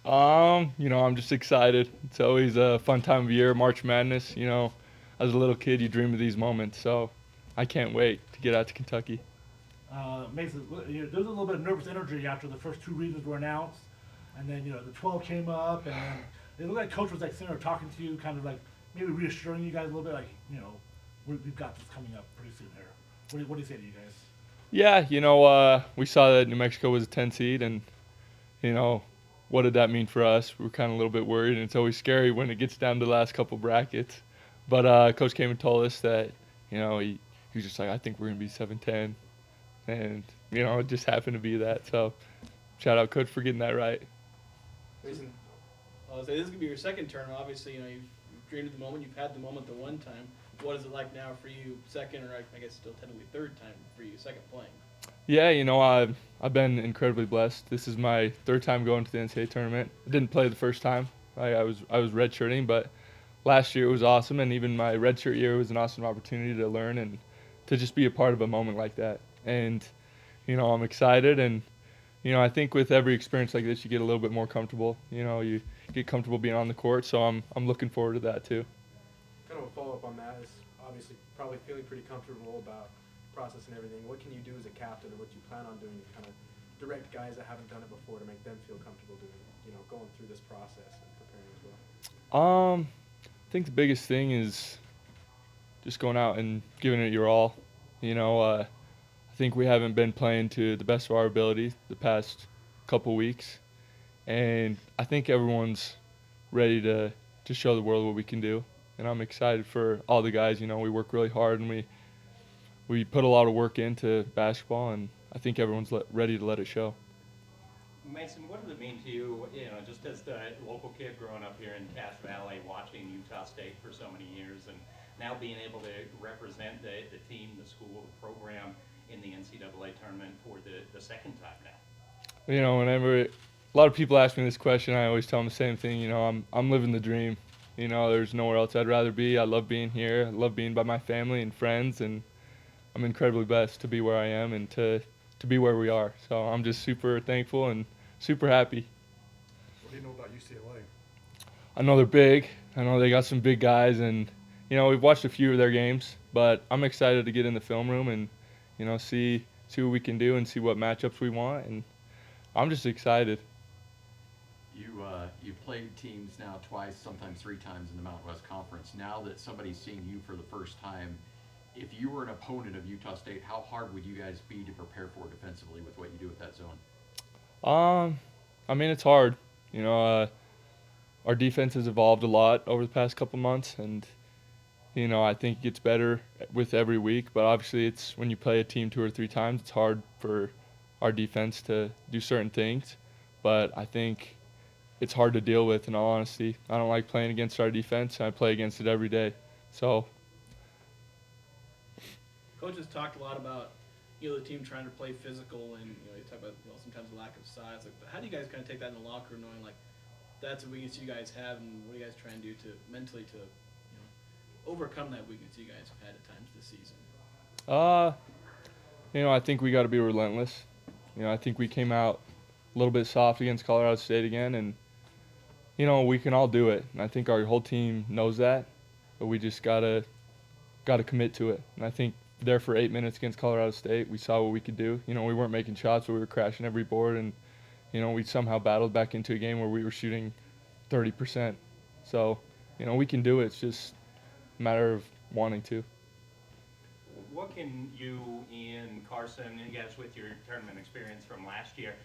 I'm just excited. It's always a fun time of year, March Madness. As a little kid, you dream of these moments. So I can't wait to get out to Kentucky. Mason, there was a little bit of nervous energy after the first two regions were announced, and then the 12 came up, and then it looked like coach was like sitting there talking to you, kind of like maybe reassuring you guys a little bit, like we've got this coming up pretty soon here. What do you say to you guys? Yeah, we saw that New Mexico was a 10 seed, and you know, what did that mean for us? We were kind of a little bit worried, and it's always scary when it gets down to the last couple brackets. But coach came and told us that he was just like, I think we're gonna be 7-10, and it just happened to be that. So shout out coach for getting that right. Mason, I'll say this is gonna be your second term. Obviously, you've dreamed of the moment. You've had the moment the one time. What is it like now for you, second, or I guess still technically third time for you, second playing? Yeah, I've been incredibly blessed. This is my third time going to the NCAA tournament. I didn't play the first time. I was redshirting, but last year it was awesome, and even my redshirt year was an awesome opportunity to learn and to just be a part of a moment like that. And I'm excited, and I think with every experience like this, you get a little bit more comfortable. You get comfortable being on the court, so I'm looking forward to that too. Kind of a follow up on that is obviously probably feeling pretty comfortable about process and everything. What can you do as a captain, or what do you plan on doing to kind of direct guys that haven't done it before to make them feel comfortable doing, going through this process and preparing as well? I think the biggest thing is just going out and giving it your all. I think we haven't been playing to the best of our ability the past couple weeks, and I think everyone's ready to show the world what we can do. And I'm excited for all the guys. We work really hard, and we put a lot of work into basketball, and I think everyone's ready to let it show. Mason, what does it mean to you, just as the local kid growing up here in Cache Valley, watching Utah State for so many years, and now being able to represent the team, the school, the program in the NCAA tournament for the second time now? Whenever a lot of people ask me this question, I always tell them the same thing. I'm living the dream. There's nowhere else I'd rather be. I love being here. I love being by my family and friends, and I'm incredibly blessed to be where I am and to be where we are. So I'm just super thankful and super happy. What do you know about UCLA? I know they're big. I know they got some big guys, and we've watched a few of their games, but I'm excited to get in the film room and see what we can do and see what matchups we want, and I'm just excited. You've played teams now twice, sometimes three times in the Mountain West Conference. Now that somebody's seeing you for the first time, if you were an opponent of Utah State, how hard would you guys be to prepare for defensively with what you do with that zone? It's hard. Our defense has evolved a lot over the past couple months, and I think it gets better with every week. But obviously, it's when you play a team two or three times, it's hard for our defense to do certain things. But I think it's hard to deal with, in all honesty. I don't like playing against our defense. I play against it every day. So Coach has talked a lot about the team trying to play physical, and he talked about sometimes the lack of size. Like, how do you guys kind of take that in the locker room, knowing like that's a weakness you guys have, and what do you guys try and do to mentally to overcome that weakness you guys have had at times this season? I think we got to be relentless. I think we came out a little bit soft against Colorado State again, and we can all do it. And I think our whole team knows that, but we just gotta commit to it. And I think there for 8 minutes against Colorado State, we saw what we could do. We weren't making shots, but we were crashing every board, and we somehow battled back into a game where we were shooting 30%. So we can do it. It's just a matter of wanting to. What can you, Ian, Carson, you guys with your tournament experience from last year,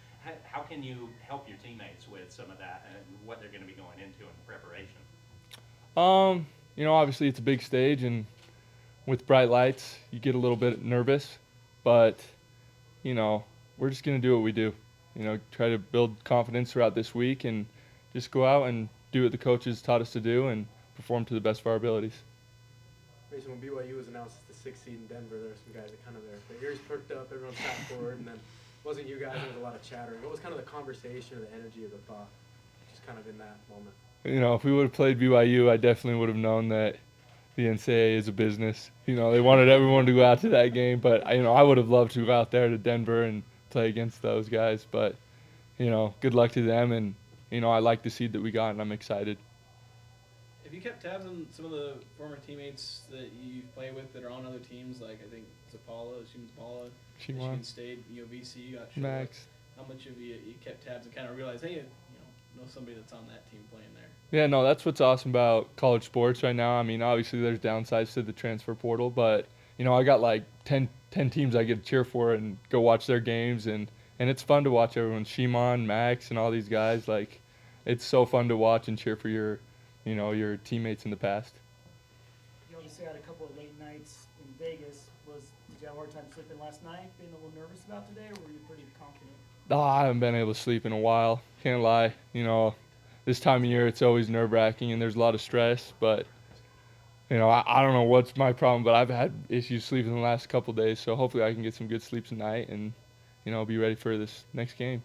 how can you help your teammates with some of that and what they're going to be going into in preparation? Obviously it's a big stage, and with bright lights, you get a little bit nervous, but we're just going to do what we do. Try to build confidence throughout this week and just go out and do what the coaches taught us to do and perform to the best of our abilities. Mason, when BYU was announced as the 6th seed in Denver, there were some guys that kind of their ears perked up, everyone sat forward, and then it wasn't you guys, there was a lot of chattering. What was kind of the conversation or the energy or the thought, just kind of in that moment? If we would have played BYU, I definitely would have known that the NCAA is a business. They wanted everyone to go out to that game, but I would have loved to go out there to Denver and play against those guys. But good luck to them, and I like the seed that we got, and I'm excited. Have you kept tabs on some of the former teammates that you play with that are on other teams? Like I think Zapala, Michigan Shimon, State, VC, you got Max. How much have you kept tabs and kind of realized, hey, know somebody that's on that team playing there? Yeah, no, that's what's awesome about college sports right now. I mean, obviously there's downsides to the transfer portal, but I got like 10 teams I get to cheer for and go watch their games, and it's fun to watch everyone. Shimon, Max, and all these guys. Like, it's so fun to watch and cheer for your teammates in the past. You obviously had a couple of late nights in Vegas. Did you have a hard time sleeping last night, being a little nervous about today, or were you pretty confident? I haven't been able to sleep in a while. Can't lie. This time of year it's always nerve-wracking and there's a lot of stress. But I don't know what's my problem, but I've had issues sleeping the last couple days. So hopefully I can get some good sleep tonight and be ready for this next game.